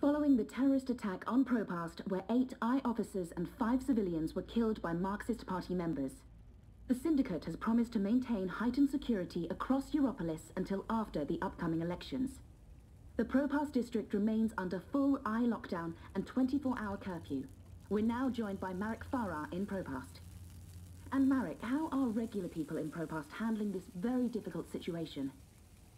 Following the terrorist attack on Propast, where 8 I officers and 5 civilians were killed by Marxist Party members, the Syndicate has promised to maintain heightened security across Europolis until after the upcoming elections. The Propast district remains under full I lockdown and 24-hour curfew. We're now joined by Marek Farah in Propast. And Marek, how are regular people in Propast handling this very difficult situation?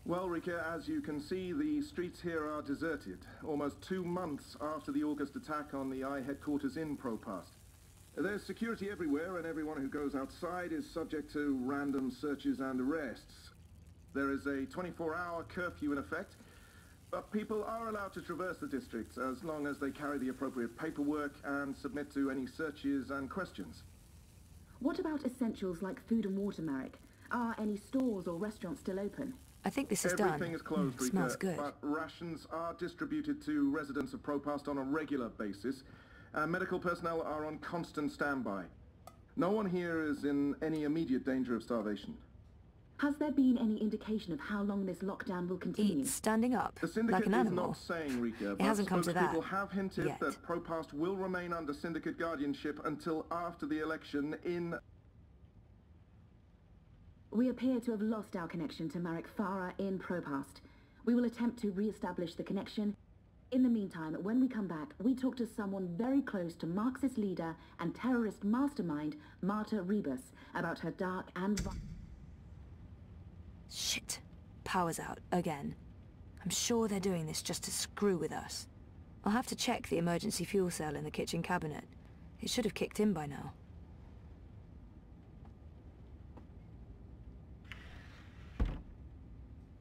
Well, Rika, as you can see, the streets here are deserted, almost 2 months after the August attack on the I headquarters in Propast. There's security everywhere, and everyone who goes outside is subject to random searches and arrests. There is a 24-hour curfew in effect, but people are allowed to traverse the district as long as they carry the appropriate paperwork and submit to any searches and questions. What about essentials like food and water, Marek? Are any stores or restaurants still open? I think this is done. Everything is closed, Rika, smells good. but rations are distributed to residents of Propast on a regular basis. Medical personnel are on constant standby. No one here is in any immediate danger of starvation. Has there been any indication of how long this lockdown will continue? Eat standing up, The Syndicate like an is animal. not saying, Rika, It but hasn't come to that people have hinted yet. that Propast will remain under Syndicate guardianship until after the election in... We appear to have lost our connection to Marek Farah in Propast. We will attempt to re-establish the connection. In the meantime, when we come back, we talk to someone very close to Marxist leader and terrorist mastermind Marta Rebus about her dark and... Shit. Power's out, again. I'm sure they're doing this just to screw with us. I'll have to check the emergency fuel cell in the kitchen cabinet. It should have kicked in by now.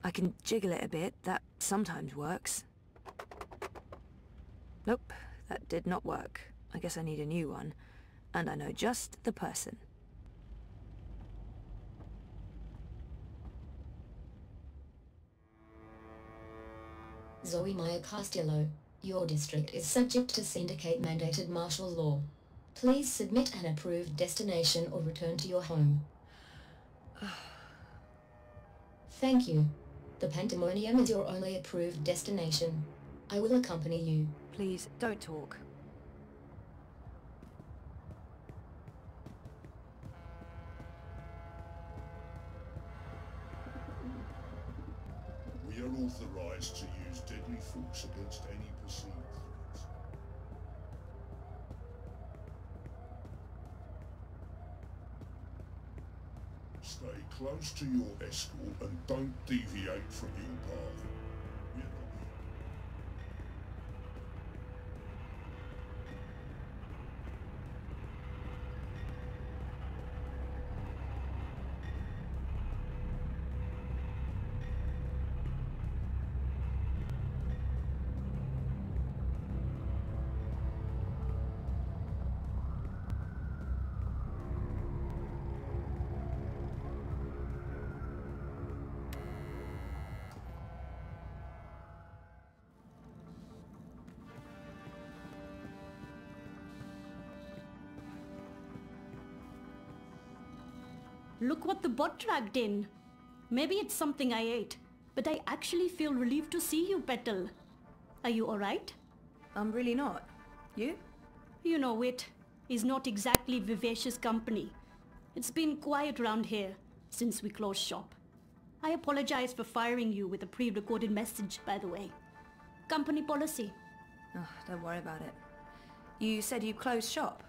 I can jiggle it a bit, that sometimes works. Nope, that did not work. I guess I need a new one. And I know just the person. Zoe Maya Castillo, your district is subject to syndicate-mandated martial law. Please submit an approved destination or return to your home. Thank you. The Pandemonium is your only approved destination. I will accompany you. Please, don't talk. We are authorized to use deadly force against any perceived threats. Stay close to your escort and don't deviate from your path. We are not... Look what the bot dragged in. Maybe it's something I ate, but I actually feel relieved to see you, Petal. Are you alright? I'm really not. You? You know, it is not exactly vivacious company. It's been quiet around here since we closed shop. I apologize for firing you with a pre-recorded message, by the way. Company policy. Oh, don't worry about it. You said you closed shop.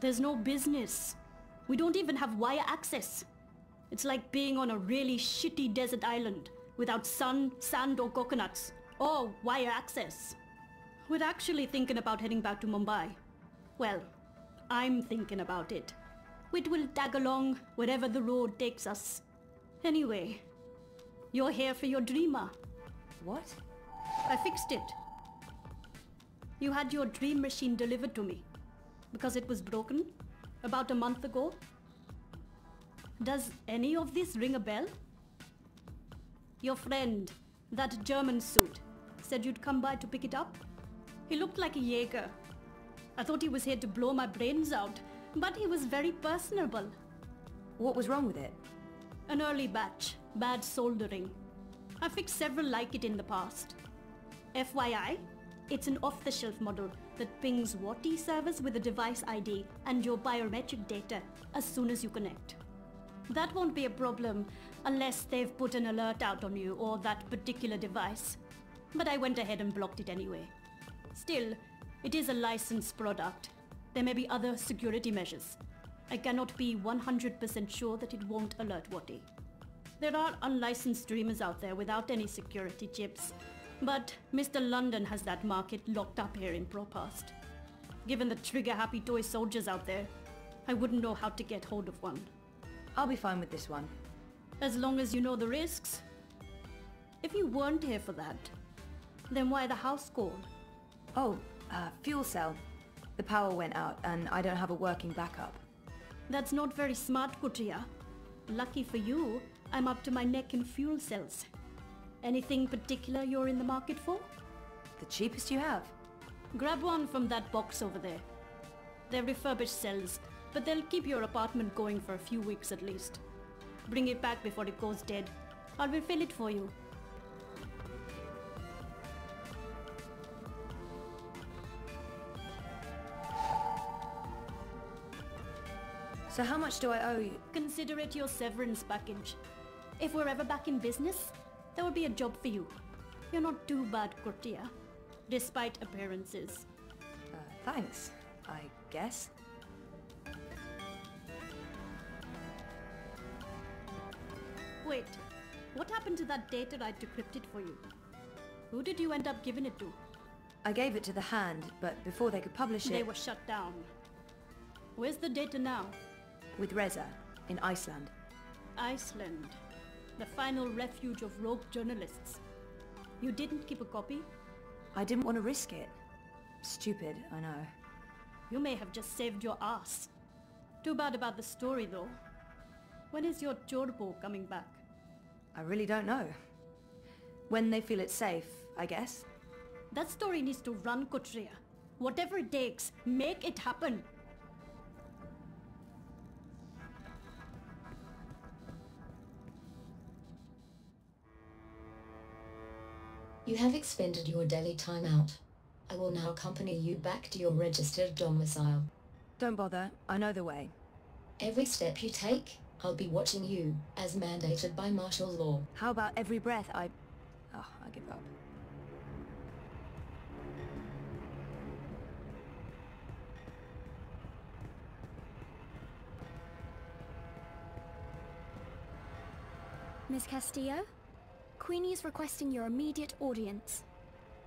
There's no business. We don't even have wire access. It's like being on a really shitty desert island without sun, sand or coconuts, or wire access. We're actually thinking about heading back to Mumbai. Well, I'm thinking about it. We will tag along wherever the road takes us. Anyway, you're here for your dreamer. What? I fixed it. You had your dream machine delivered to me because it was broken about a month ago. Does any of this ring a bell? Your friend, that German suit, said you'd come by to pick it up. He looked like a Jaeger. I thought he was here to blow my brains out, but he was very personable. What was wrong with it? An early batch, bad soldering. I fixed several like it in the past. FYI, It's an off-the-shelf model that pings Wati servers with a device ID and your biometric data as soon as you connect. That won't be a problem unless they've put an alert out on you or that particular device. But I went ahead and blocked it anyway. Still, it is a licensed product. There may be other security measures. I cannot be 100% sure that it won't alert Wati. There are unlicensed streamers out there without any security chips, but Mr. London has that market locked up here in ProPast. Given the trigger-happy toy soldiers out there, I wouldn't know how to get hold of one. I'll be fine with this one. As long as you know the risks. If you weren't here for that, then why the house call? Oh, fuel cell. The power went out and I don't have a working backup. That's not very smart, Kutria. Lucky for you, I'm up to my neck in fuel cells. Anything particular you're in the market for? The cheapest you have. Grab one from that box over there. They're refurbished cells, but they'll keep your apartment going for a few weeks at least. Bring it back before it goes dead. I'll refill it for you. So how much do I owe you? Consider it your severance package. If we're ever back in business, there will be a job for you. You're not too bad, Kurtia, despite appearances. Thanks, I guess. Wait, what happened to that data I decrypted for you? Who did you end up giving it to? I gave it to the Hand, but before they could publish it... They were shut down. Where's the data now? With Reza, in Iceland. Iceland. The final refuge of rogue journalists. You didn't keep a copy? I didn't want to risk it. Stupid, I know. You may have just saved your ass. Too bad about the story, though. When is your Chorbo coming back? I really don't know. When they feel it's safe, I guess. That story needs to run, Kutria. Whatever it takes, make it happen. You have expended your daily timeout. I will now accompany you back to your registered domicile. Don't bother, I know the way. Every step you take, I'll be watching you, as mandated by martial law. How about every breath I give up. Miss Castillo? Queenie is requesting your immediate audience.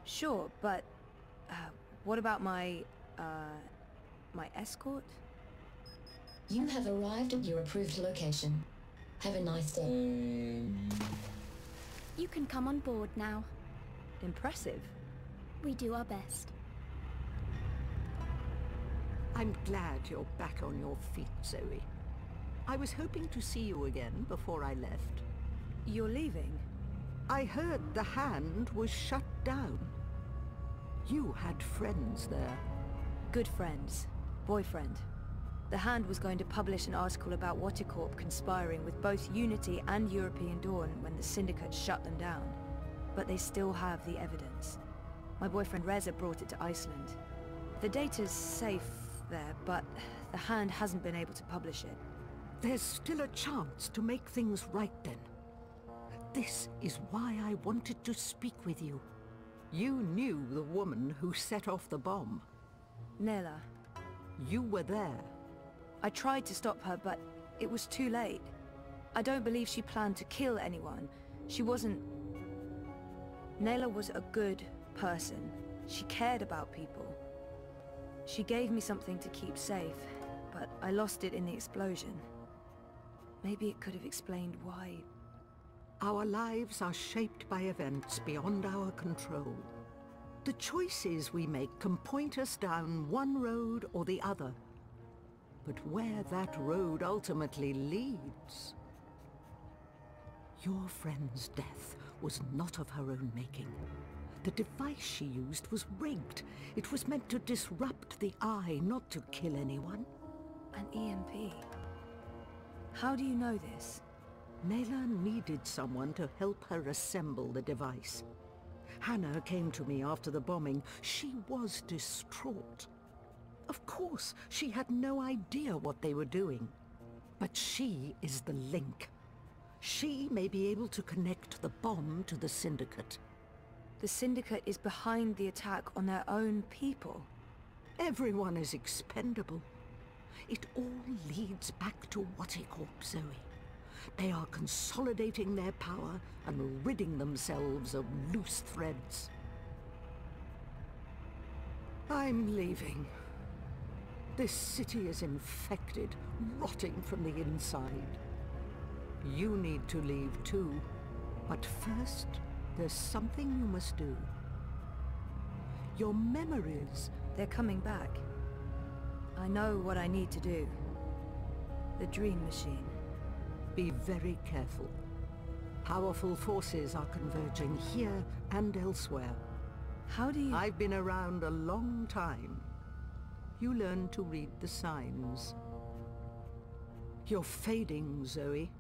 Sure, but... what about my escort? You have arrived at your approved location. Have a nice day. You can come on board now. Impressive. We do our best. I'm glad you're back on your feet, Zoe. I was hoping to see you again before I left. You're leaving? I heard the Hand was shut down. You had friends there. Good friends. Boyfriend. The Hand was going to publish an article about Waticorp conspiring with both Unity and European Dawn when the Syndicate shut them down. But they still have the evidence. My boyfriend Reza brought it to Iceland. The data's safe there, but the Hand hasn't been able to publish it. There's still a chance to make things right then. This is why I wanted to speak with you. You knew the woman who set off the bomb. Nela. You were there. I tried to stop her, but it was too late. I don't believe she planned to kill anyone. She wasn't... Nela was a good person. She cared about people. She gave me something to keep safe, but I lost it in the explosion. Maybe it could have explained why... Our lives are shaped by events beyond our control. The choices we make can point us down one road or the other. But where that road ultimately leads... Your friend's death was not of her own making. The device she used was rigged. It was meant to disrupt the Eye, not to kill anyone. An EMP. How do you know this? Nela needed someone to help her assemble the device. Hannah came to me after the bombing. She was distraught. Of course, she had no idea what they were doing. But she is the link. She may be able to connect the bomb to the Syndicate. The Syndicate is behind the attack on their own people. Everyone is expendable. It all leads back to Waticorp, Zoe. They are consolidating their power and ridding themselves of loose threads. I'm leaving. This city is infected, rotting from the inside. You need to leave too. But first, there's something you must do. Your memories... They're coming back. I know what I need to do. The dream machine. Be very careful. Powerful forces are converging here and elsewhere. How do you... I've been around a long time. You learn to read the signs. You're fading, Zoe.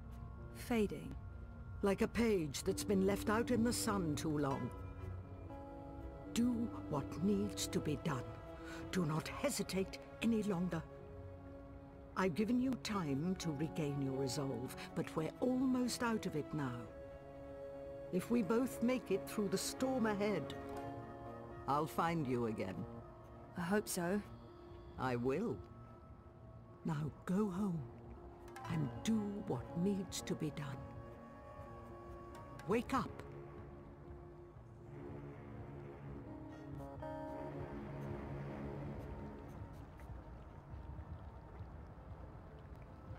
Fading? Like a page that's been left out in the sun too long. Do what needs to be done. Do not hesitate any longer. I've given you time to regain your resolve, but we're almost out of it now. If we both make it through the storm ahead, I'll find you again. I hope so. I will. Now go home and do what needs to be done. Wake up.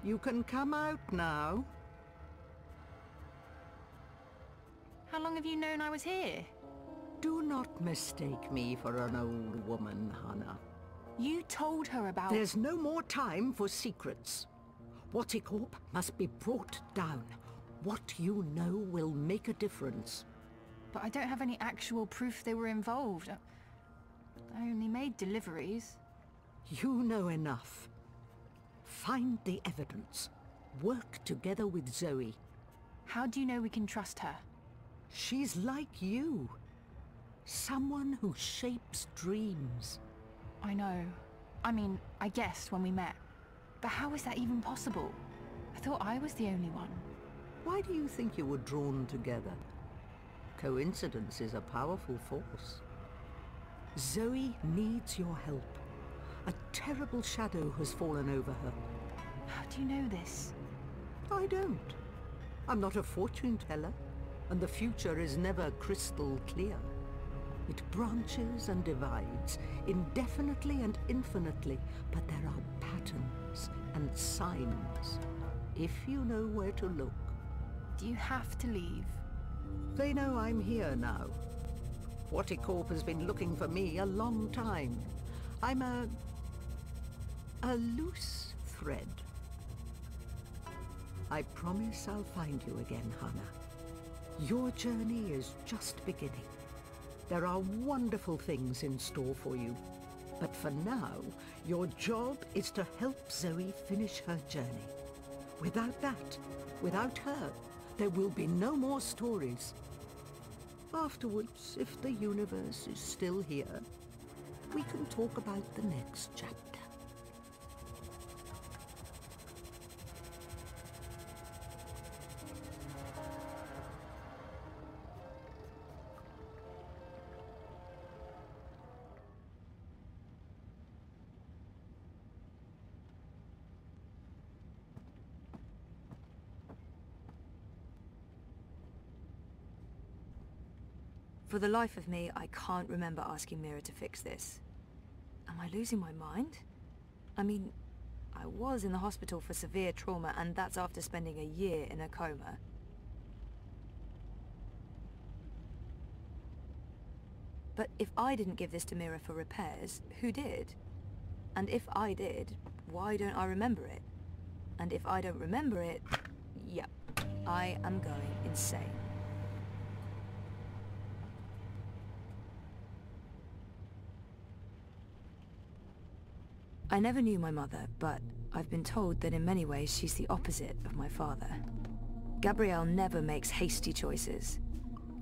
You can come out now. How long have you known I was here? Do not mistake me for an old woman, Hannah. You told her about... There's no more time for secrets. Waticorp must be brought down. What you know will make a difference. But I don't have any actual proof they were involved. I only made deliveries. You know enough. Find the evidence. Work together with Zoe. How do you know we can trust her? She's like you. Someone who shapes dreams. I know. I mean, I guessed when we met. But how is that even possible? I thought I was the only one. Why do you think you were drawn together? Coincidence is a powerful force. Zoe needs your help. A terrible shadow has fallen over her. How do you know this? I don't. I'm not a fortune teller, and the future is never crystal clear. It branches and divides, indefinitely and infinitely, but there are patterns and signs, if you know where to look. Do you have to leave? They know I'm here now. Waticorp has been looking for me a long time. I'm a loose thread. I promise I'll find you again, Hannah. Your journey is just beginning. There are wonderful things in store for you. But for now, your job is to help Zoe finish her journey. Without that, without her, there will be no more stories. Afterwards, if the universe is still here, we can talk about the next chapter. For the life of me, I can't remember asking Mira to fix this. Am I losing my mind? I mean, I was in the hospital for severe trauma, and that's after spending a year in a coma. But if I didn't give this to Mira for repairs, who did? And if I did, why don't I remember it? And if I don't remember it, yep, I am going insane. I never knew my mother, but I've been told that in many ways she's the opposite of my father. Gabrielle never makes hasty choices.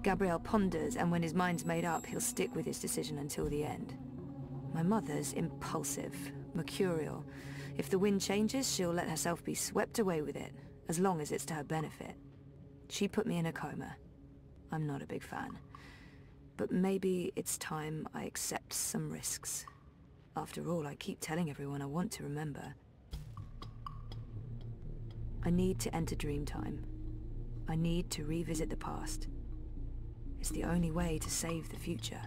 Gabriel ponders, and when his mind's made up, he'll stick with his decision until the end. My mother's impulsive, mercurial. If the wind changes, she'll let herself be swept away with it, as long as it's to her benefit. She put me in a coma. I'm not a big fan. But maybe it's time I accept some risks. After all, I keep telling everyone I want to remember. I need to enter Dreamtime. I need to revisit the past. It's the only way to save the future.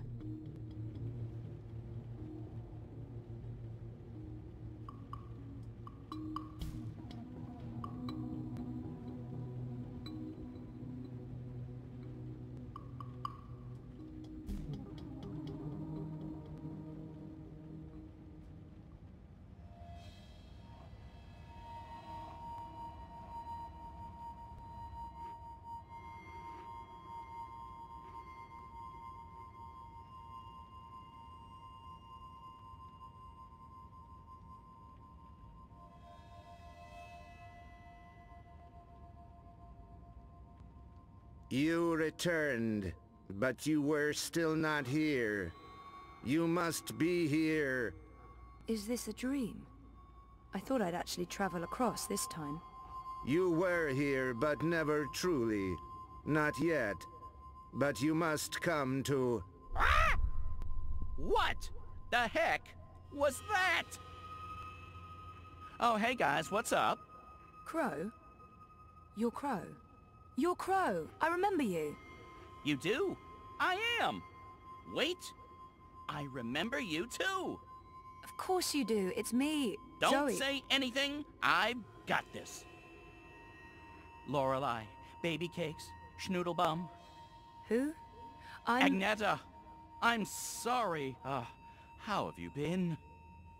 You returned, but you were still not here. You must be here. Is this a dream? I thought I'd actually travel across this time. You were here, but never truly. Not yet. But you must come to... Ah! What the heck was that? Oh, hey guys, what's up? Crow? You're Crow. You're Crow. I remember you. You do? I am. Wait. I remember you too. Of course you do. It's me, Don't Zoe. say anything. I've got this. Lorelei, baby cakes, schnoodlebum. Who? Agneta. I'm sorry. How have you been?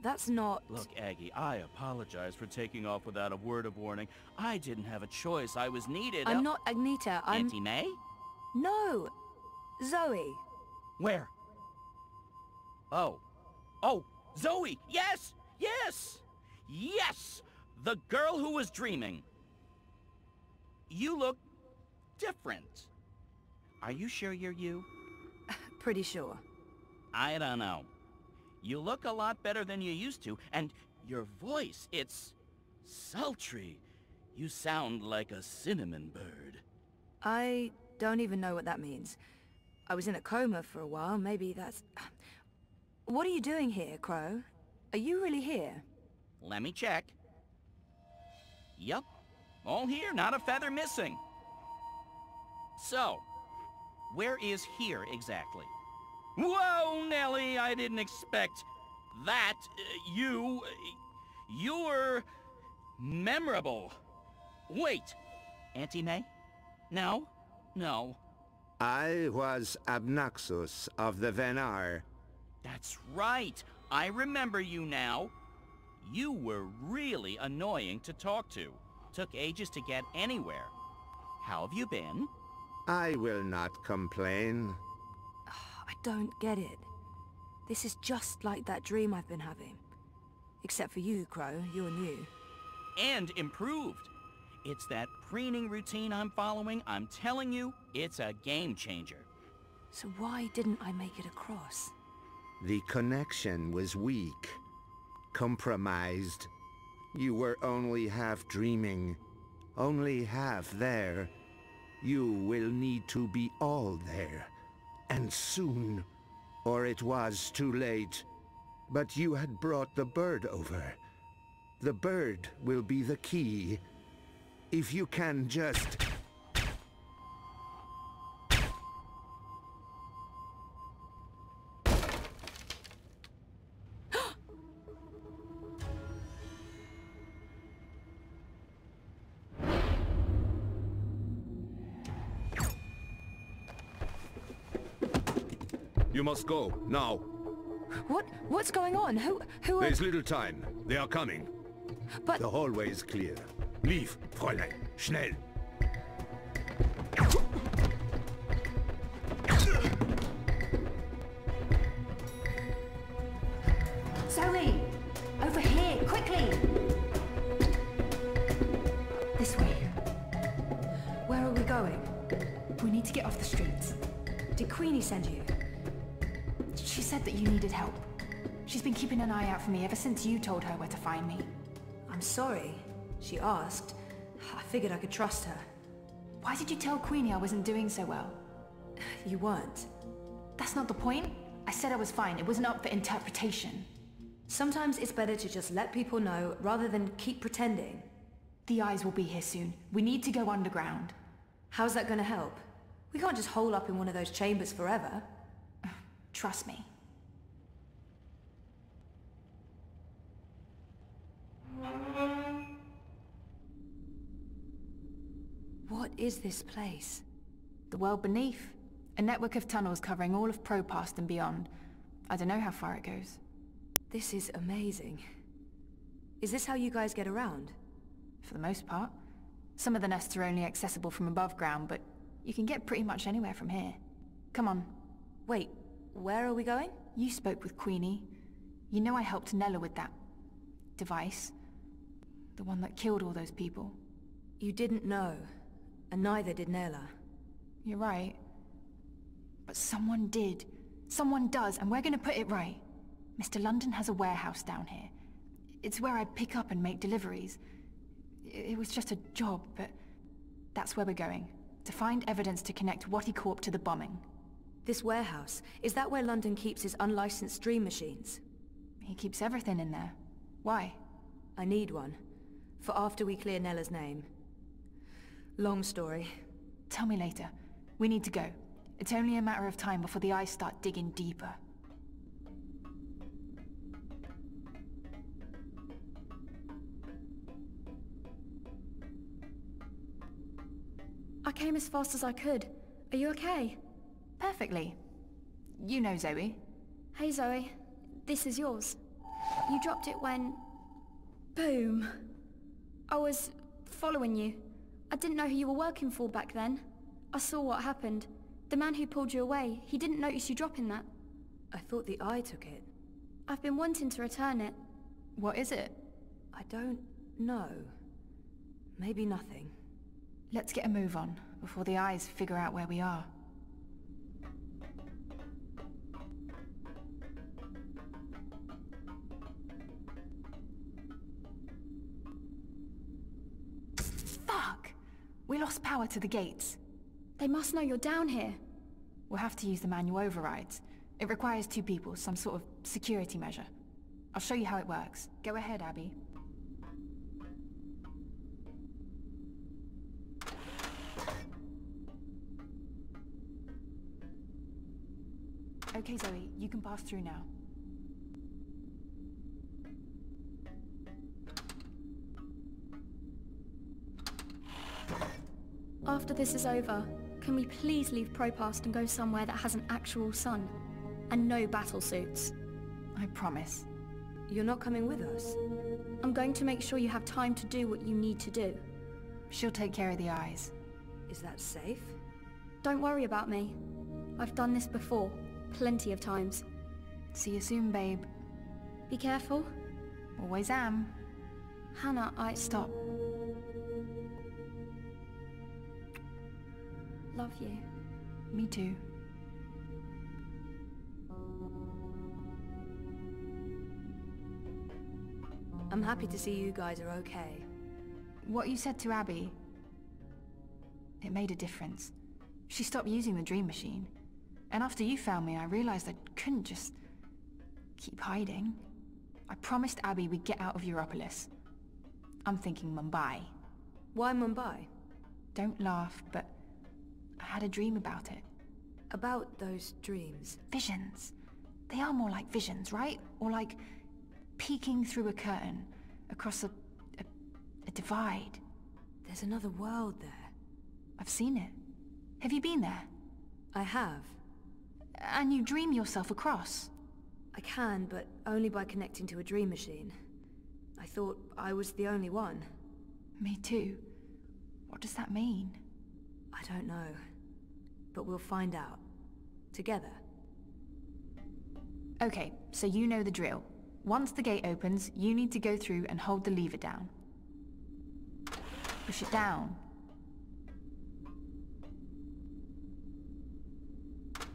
That's not... Look, Aggie, I apologize for taking off without a word of warning. I didn't have a choice. I was needed. I'm not Agneta. I'm... Auntie May? No. Zoe. Where? Oh. Oh, Zoe! Yes! Yes! Yes! The girl who was dreaming. You look different. Are you sure you're you? Pretty sure. I don't know. You look a lot better than you used to, and your voice, it's sultry. You sound like a cinnamon bird. I don't even know what that means. I was in a coma for a while, maybe that's... What are you doing here, Crow? Are you really here? Let me check. Yup. All here, not a feather missing. So, where is here exactly? Whoa, Nellie, I didn't expect that. You're memorable. Wait, Auntie May? No? No. I was Abnaxus of the Venar. That's right. I remember you now. You were really annoying to talk to. Took ages to get anywhere. How have you been? I will not complain. I don't get it. This is just like that dream I've been having. Except for you, Crow. You're new. And improved. It's that preening routine I'm following. I'm telling you, it's a game changer. So why didn't I make it across? The connection was weak. Compromised. You were only half dreaming. Only half there. You will need to be all there. And soon. Or it was too late. But you had brought the bird over. The bird will be the key. If you can just... You must go, now. What's going on? Who are... There's little time. They are coming. But... The hallway is clear. Leave, Fräulein. Schnell. Zoe! Over here, quickly! This way. Where are we going? We need to get off the streets. Did Queenie send you? She said that you needed help. She's been keeping an eye out for me ever since you told her where to find me. I'm sorry. She asked. I figured I could trust her. Why did you tell Queenie I wasn't doing so well? You weren't. That's not the point. I said I was fine. It wasn't up for interpretation. Sometimes it's better to just let people know rather than keep pretending. The eyes will be here soon. We need to go underground. How's that gonna help? We can't just hole up in one of those chambers forever. Trust me. What is this place? The world beneath. A network of tunnels covering all of Propast and beyond. I don't know how far it goes. This is amazing. Is this how you guys get around? For the most part. Some of the nests are only accessible from above ground, but you can get pretty much anywhere from here. Come on. Wait, where are we going? You spoke with Queenie. You know I helped Nella with that device. The one that killed all those people. You didn't know, and neither did Nella. You're right. But someone did. Someone does, and we're gonna put it right. Mr. London has a warehouse down here. It's where I pick up and make deliveries. It was just a job, but that's where we're going. To find evidence to connect what he caught to the bombing. This warehouse, is that where London keeps his unlicensed dream machines? He keeps everything in there. Why? I need one. For after we clear Nella's name. Long story. Tell me later. We need to go. It's only a matter of time before the eyes start digging deeper. I came as fast as I could. Are you okay? Perfectly. You know Zoe. Hey Zoe, this is yours. You dropped it when... Boom. I was following you. I didn't know who you were working for back then. I saw what happened. The man who pulled you away, he didn't notice you dropping that. I thought the eye took it. I've been wanting to return it. What is it? I don't know. Maybe nothing. Let's get a move on, before the eyes figure out where we are. Fuck! We lost power to the gates. They must know you're down here. We'll have to use the manual overrides. It requires 2 people, some sort of security measure. I'll show you how it works. Go ahead, Abby. Okay, Zoe, you can pass through now. After this is over, can we please leave Propast and go somewhere that has an actual sun? And no battle suits? I promise. You're not coming with us? I'm going to make sure you have time to do what you need to do. She'll take care of the eyes. Is that safe? Don't worry about me. I've done this before. Plenty of times. See you soon, babe. Be careful. Always am. Hannah, Stop. Love you. Me too. I'm happy to see you guys are okay. What you said to Abby, it made a difference. She stopped using the dream machine. And after you found me, I realized I couldn't just keep hiding. I promised Abby we'd get out of Europolis. I'm thinking Mumbai. Why Mumbai? Don't laugh, but I had a dream about it. About those dreams? Visions. They are more like visions, right? Or like peeking through a curtain across a divide. There's another world there. I've seen it. Have you been there? I have. And you dream yourself across? I can, but only by connecting to a dream machine. I thought I was the only one. Me too. What does that mean? I don't know. But we'll find out. Together. Okay, so you know the drill. Once the gate opens, you need to go through and hold the lever down. Push it down.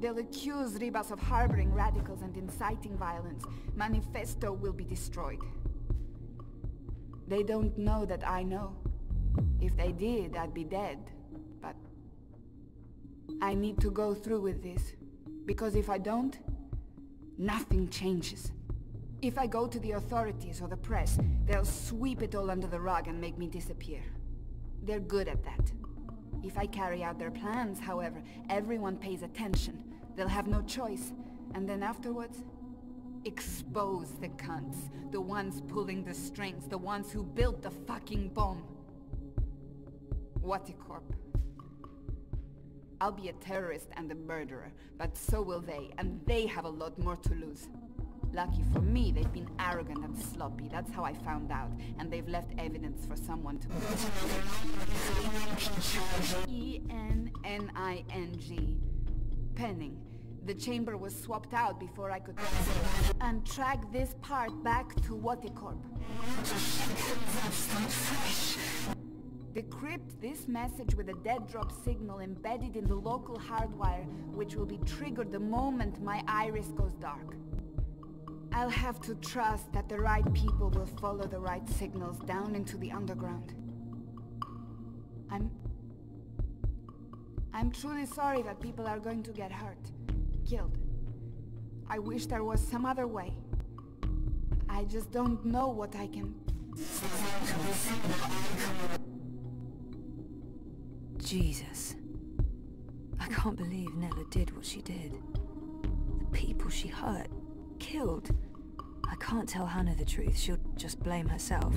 They'll accuse Ribas of harboring radicals and inciting violence. Manifesto will be destroyed. They don't know that I know. If they did, I'd be dead. But I need to go through with this. Because if I don't, nothing changes. If I go to the authorities or the press, they'll sweep it all under the rug and make me disappear. They're good at that. If I carry out their plans, however, everyone pays attention. They'll have no choice. And then afterwards, expose the cunts. The ones pulling the strings. The ones who built the fucking bomb. Waticorp. I'll be a terrorist and a murderer, but so will they, and they have a lot more to lose. Lucky for me, they've been arrogant and sloppy. That's how I found out, and they've left evidence for someone to... E-N-N-I-N-G. Penning. The chamber was swapped out before I could... and track this part back to Waticorp. Decrypt this message with a dead drop signal embedded in the local hardwire, which will be triggered the moment my iris goes dark. I'll have to trust that the right people will follow the right signals down into the underground. I'm truly sorry that people are going to get hurt, killed. I wish there was some other way. I just don't know what I can... Jesus. I can't believe Nella did what she did. The people she hurt, killed. I can't tell Hannah the truth, she'll just blame herself.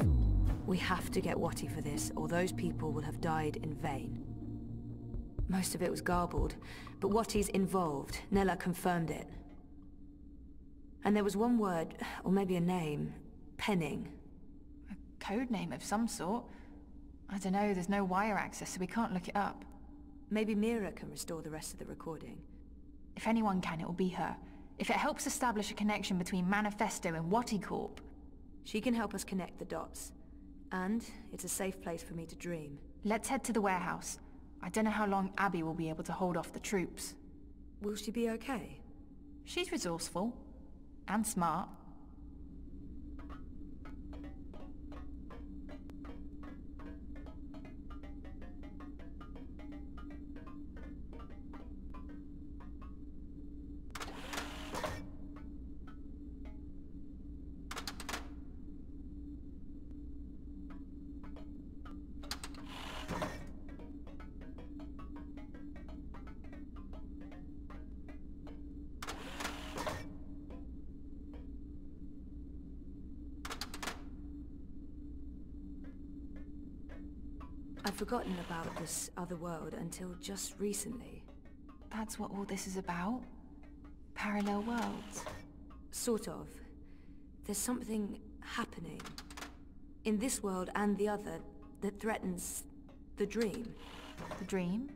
We have to get Watty for this, or those people will have died in vain. Most of it was garbled, but Watty's involved. Nella confirmed it. And there was one word, or maybe a name. Penning. A code name of some sort. I don't know, there's no wire access, so we can't look it up. Maybe Mira can restore the rest of the recording. If anyone can, it'll be her. If it helps establish a connection between Manifesto and Waticorp. She can help us connect the dots. And it's a safe place for me to dream. Let's head to the warehouse. I don't know how long Abby will be able to hold off the troops. Will she be okay? She's resourceful. And smart. I'd forgotten about this other world until just recently. That's what all this is about? Parallel worlds? Sort of. There's something happening in this world and the other that threatens the dream. The dream?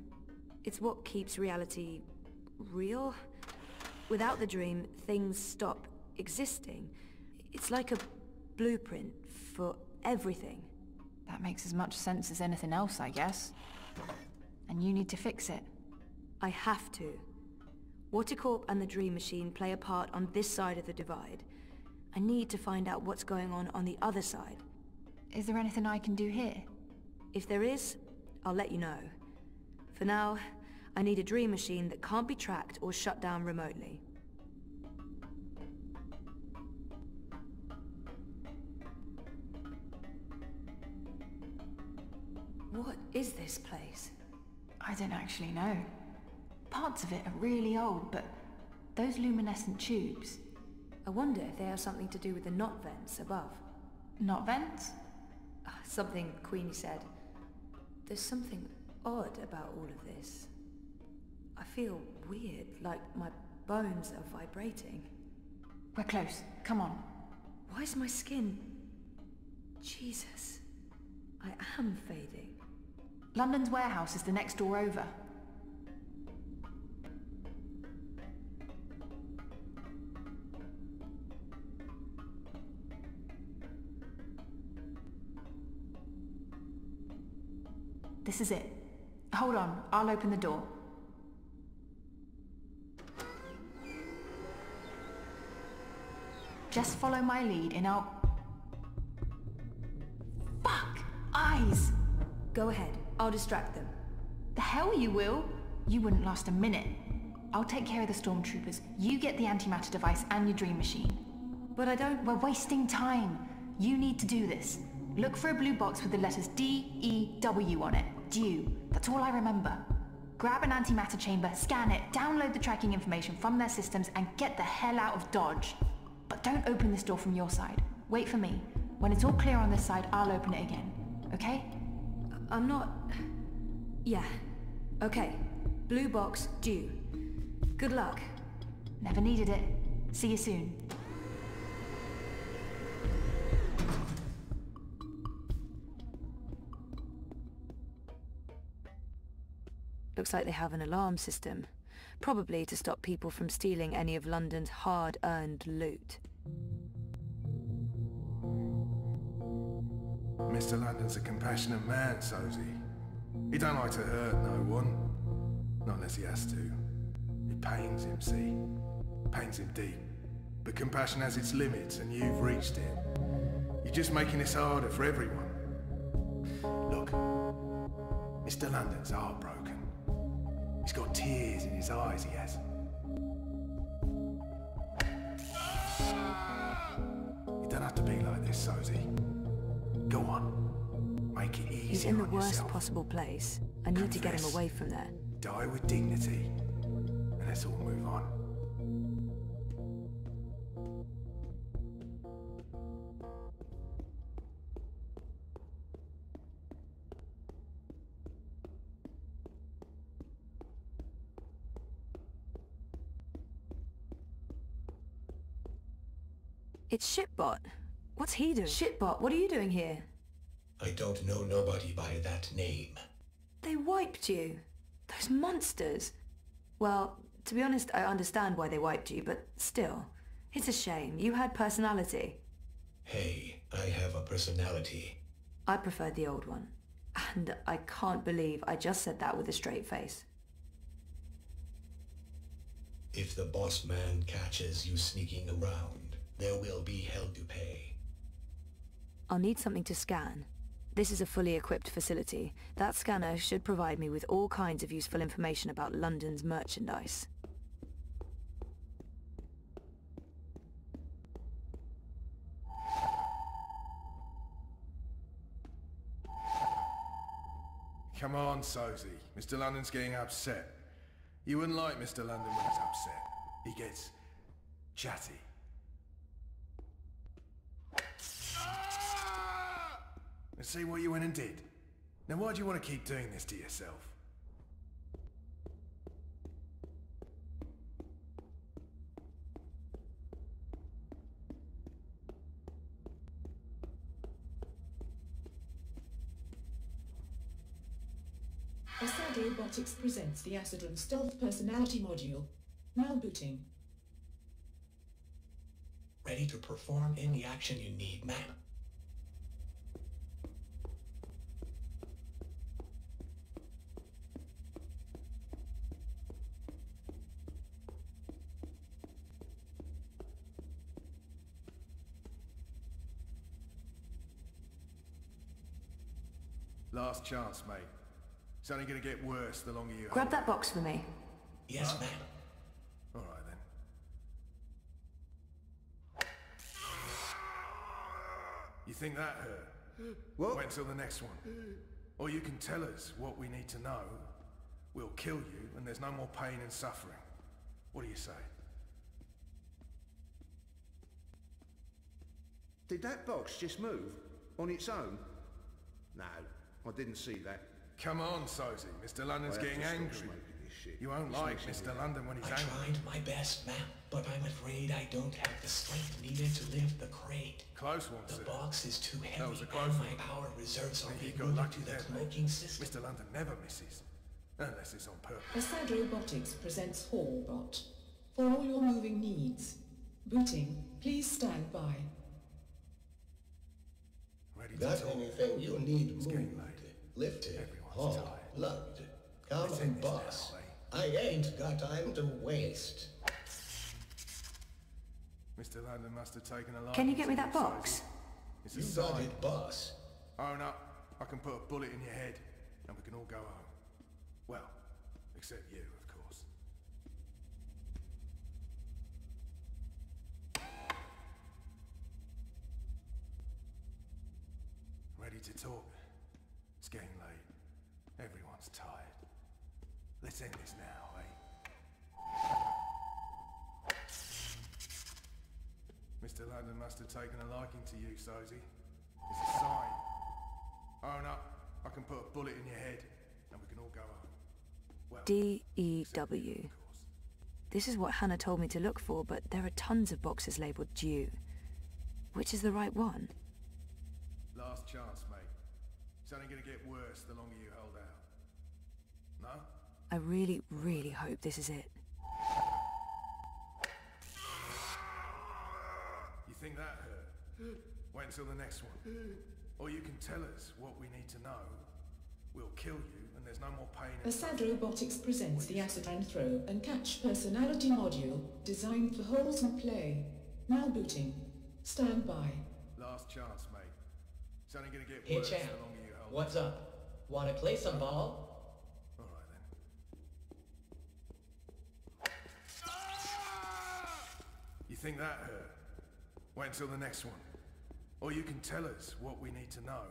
It's what keeps reality real. Without the dream, things stop existing. It's like a blueprint for everything. That makes as much sense as anything else, I guess. And you need to fix it. I have to. Waticorp and the Dream Machine play a part on this side of the divide. I need to find out what's going on the other side. Is there anything I can do here? If there is, I'll let you know. For now, I need a Dream Machine that can't be tracked or shut down remotely. What is this place? I don't actually know. Parts of it are really old, but those luminescent tubes... I wonder if they have something to do with the knot vents above. Knot vents? Something Queenie said. There's something odd about all of this. I feel weird, like my bones are vibrating. We're close. Come on. Why is my skin... Jesus. I am fading. London's warehouse is the next door over. This is it. Hold on, I'll open the door. Just follow my lead and I'll... Fuck! Eyes! Go ahead. I'll distract them. The hell you will. You wouldn't last a minute. I'll take care of the stormtroopers. You get the antimatter device and your dream machine. But I don't... We're wasting time. You need to do this. Look for a blue box with the letters D-E-W on it. Dew. That's all I remember. Grab an antimatter chamber, scan it, download the tracking information from their systems, and get the hell out of Dodge. But don't open this door from your side. Wait for me. When it's all clear on this side, I'll open it again. Okay? I'm not... Yeah. Okay. Blue box, due. Good luck. Never needed it. See you soon. Looks like they have an alarm system. Probably to stop people from stealing any of London's hard-earned loot. Mr. London's a compassionate man, Sosie. He don't like to hurt no one. Not unless he has to. It pains him, see? Pains him deep. But compassion has its limits, and you've reached it. You're just making this harder for everyone. Look, Mr. London's heartbroken. He's got tears in his eyes, he has. You don't have to be like this, Sosie. Go on. Make it easy. He's in the worst possible place. I need to get him away from there. Die with dignity. And let's all move on. It's Shitbot. What's he doing? Shitbot, what are you doing here? I don't know nobody by that name. They wiped you. Those monsters. Well, to be honest, I understand why they wiped you, but still. It's a shame. You had personality. Hey, I have a personality. I preferred the old one. And I can't believe I just said that with a straight face. If the boss man catches you sneaking around, there will be hell to pay. I'll need something to scan. This is a fully equipped facility. That scanner should provide me with all kinds of useful information about London's merchandise. Come on, Sosie. Mr. London's getting upset. You wouldn't like Mr. London when he's upset. He gets chatty. And see what you went and did. Now why do you want to keep doing this to yourself? Asade Robotics presents the Acidron Stealth Personality Module. Now booting. Ready to perform any action you need, ma'am. Last chance, mate. It's only gonna get worse the longer you Grab that box for me. Yes, ma'am. All right, then. You think that hurt? What? Wait until the next one. Or you can tell us what we need to know. We'll kill you, and there's no more pain and suffering. What do you say? Did that box just move? On its own? No, I didn't see that. Come on, Sosie. Mr. London's getting angry. You won't like Mr. London when he's angry. I tried my best, ma'am, but I'm afraid I don't have the strength needed to lift the crate. Close one, sir. The box is too heavy, That was a and close my one. power reserves are Maybe you being got moved lucky to the there, cloaking mate. system. Mr. London never misses. Unless it's on purpose. Asade Robotics presents Hallbot. For all your moving needs. Booting. Please stand by. Ready to Got talk. anything you need It's moved, getting late. lifted, Everyone's hauled, tired. lugged? Come Let's on, end this now, boss. mate. I ain't got time to waste. Mr. London must have taken a lot. Can you get me that box? It's you got it, boss. Own up. I can put a bullet in your head, and we can all go home. Well, except you, of course. Ready to talk? It's getting late. Everyone's tired. Let's end this now, eh? Mr. London must have taken a liking to you, Sosie. It's a sign. Own up. I can put a bullet in your head, and we can all go home. Well, D-E-W. This is what Hannah told me to look for, but there are tons of boxes labelled due. Which is the right one? Last chance, mate. It's only gonna get worse the longer you hold out. No? I really, really hope this is it. You think that hurt? Wait until the next one. Or you can tell us what we need to know. We'll kill you, and there's no more pain. Asad Robotics presents the Acid and Throw and Catch personality module designed for wholesome play. Now booting. Stand by. Last chance, mate. It's only gonna get Hey, worse champ. the longer you hold What's out. up? Wanna play some ball? Alright then. You think that hurt? Wait until the next one. Or you can tell us what we need to know.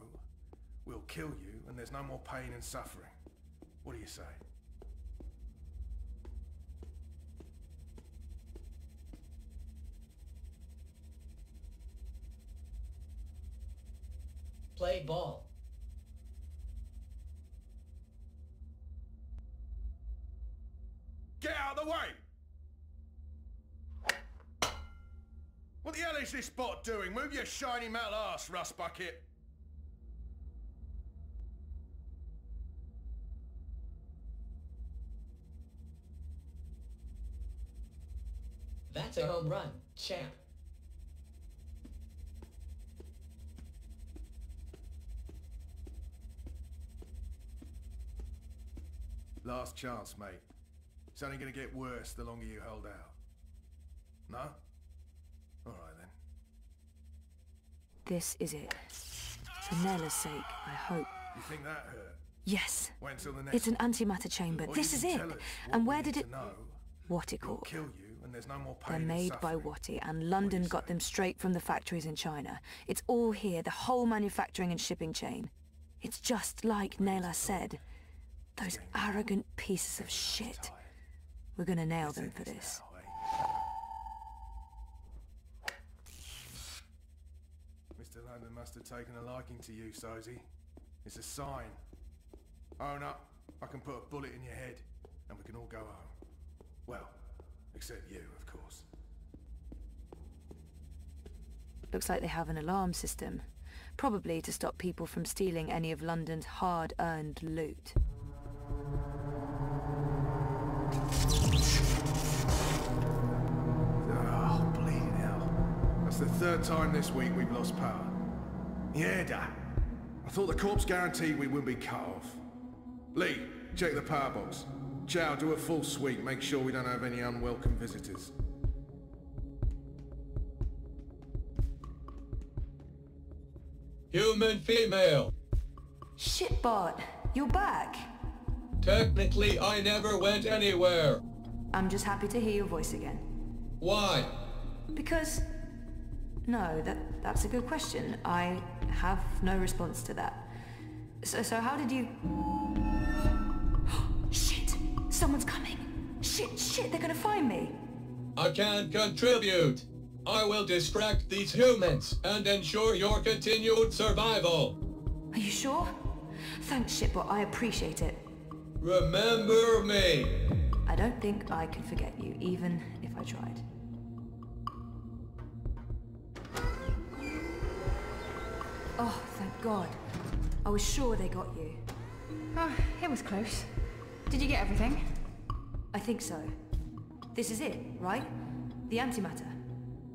We'll kill you, and there's no more pain and suffering. What do you say? Play ball. Get out of the way! What the hell is this bot doing? Move your shiny metal ass, rust bucket! That's a home run, champ. Last chance, mate. It's only gonna get worse the longer you hold out. No? Alright then. This is it. For Nella's sake, I hope. You think that hurt? Yes. Wait until the next It's an antimatter chamber. Or This you is can it. tell us what And we where need did it... to know. Watty We'll Corp. kill you, and there's no more pain They're and made by suffering. Watty, and London got them straight from the factories in China. It's all here, the whole manufacturing and shipping chain. It's just like Nayla said. Those arrogant pieces of shit. We're gonna nail them for this. Mr. London must have taken a liking to you, Sosie. It's a sign. Own up. I can put a bullet in your head, and we can all go home. Well, except you, of course. Looks like they have an alarm system. Probably to stop people from stealing any of London's hard-earned loot. Oh, bleeding hell. That's the third time this week we've lost power. Yeah, I thought the corpse guaranteed we wouldn't be cut off. Lee, check the power box. Chow, do a full sweep. Make sure we don't have any unwelcome visitors. Human female. Shitbot, you're back. Technically, I never went anywhere. I'm just happy to hear your voice again. Why? Because... No, that's a good question. I have no response to that. So how did you... Shit! Someone's coming! Shit, they're gonna find me! I can't contribute. I will distract these humans and ensure your continued survival. Are you sure? Thanks, Shitbot, I appreciate it. Remember me. I don't think I could forget you, even if I tried. Oh, thank God. I was sure they got you. Oh, it was close. Did you get everything? I think so. This is it, right? The antimatter.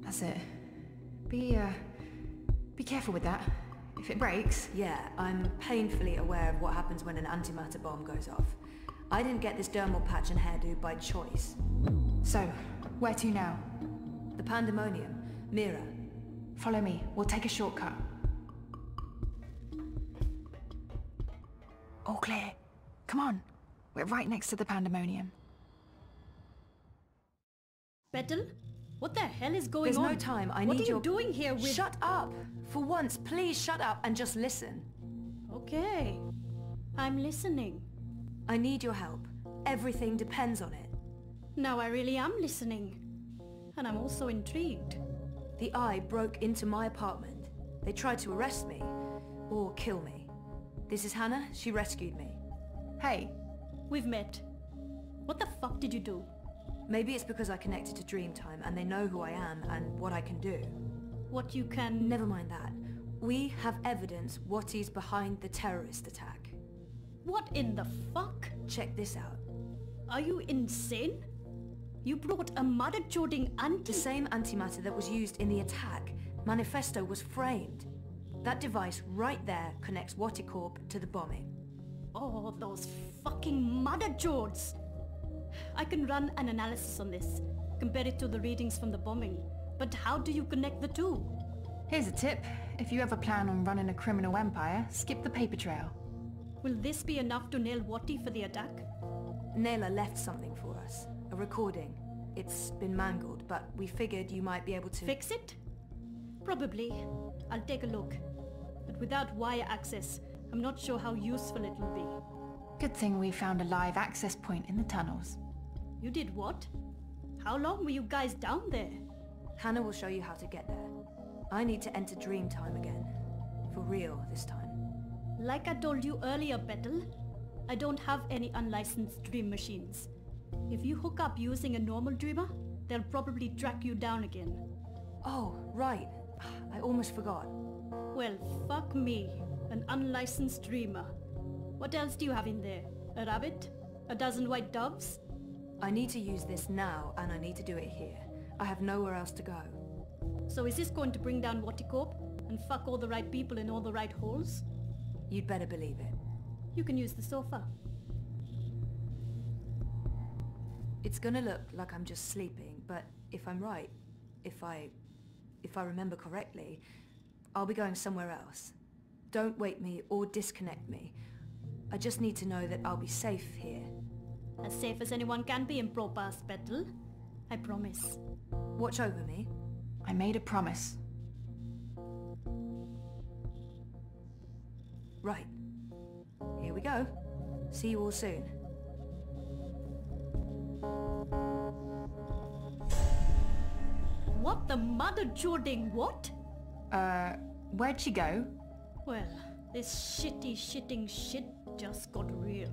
That's it. Be careful with that. If it breaks... Yeah, I'm painfully aware of what happens when an antimatter bomb goes off. I didn't get this dermal patch and hairdo by choice. So, where to now? The Pandemonium. Mira. Follow me. We'll take a shortcut. All clear. Come on. We're right next to the pandemonium. Petal? What the hell is going There's on? no time. What are you doing here with... Shut up! For once, please shut up and just listen. Okay. I'm listening. I need your help. Everything depends on it. Now I really am listening. And I'm also intrigued. The Eye broke into my apartment. They tried to arrest me. Or kill me. This is Hannah. She rescued me. Hey. We've met. What the fuck did you do? Maybe it's because I connected to Dreamtime and they know who I am and what I can do. What you can... Never mind that. We have evidence what is behind the terrorist attack. What in the fuck? Check this out. Are you insane? You brought a mother-joding The same antimatter that was used in the attack. Manifesto was framed. That device right there connects Waticorp to the bombing. Oh, those fucking mother-jods! I can run an analysis on this, compare it to the readings from the bombing. But how do you connect the two? Here's a tip. If you ever plan on running a criminal empire, skip the paper trail. Will this be enough to nail Wati for the attack? Naylor left something for us. A recording. It's been mangled, but we figured you might be able to... Fix it? Probably. I'll take a look. But without wire access, I'm not sure how useful it will be. Good thing we found a live access point in the tunnels. You did what? How long were you guys down there? Hannah will show you how to get there. I need to enter Dreamtime again. For real this time. Like I told you earlier, Petal, I don't have any unlicensed dream machines. If you hook up using a normal dreamer, they'll probably track you down again. Oh, right. I almost forgot. Well, fuck me. An unlicensed dreamer. What else do you have in there? A rabbit? A dozen white doves? I need to use this now, and I need to do it here. I have nowhere else to go. So is this going to bring down Waticorp and fuck all the right people in all the right holes? You'd better believe it. You can use the sofa. It's gonna look like I'm just sleeping, but if I'm right, if I remember correctly, I'll be going somewhere else. Don't wake me or disconnect me. I just need to know that I'll be safe here. As safe as anyone can be in Propast, Petal. I promise. Watch over me. I made a promise. Right. Here we go. See you all soon. What the mother-jording what? Where'd she go? Well, this shitting shit just got real.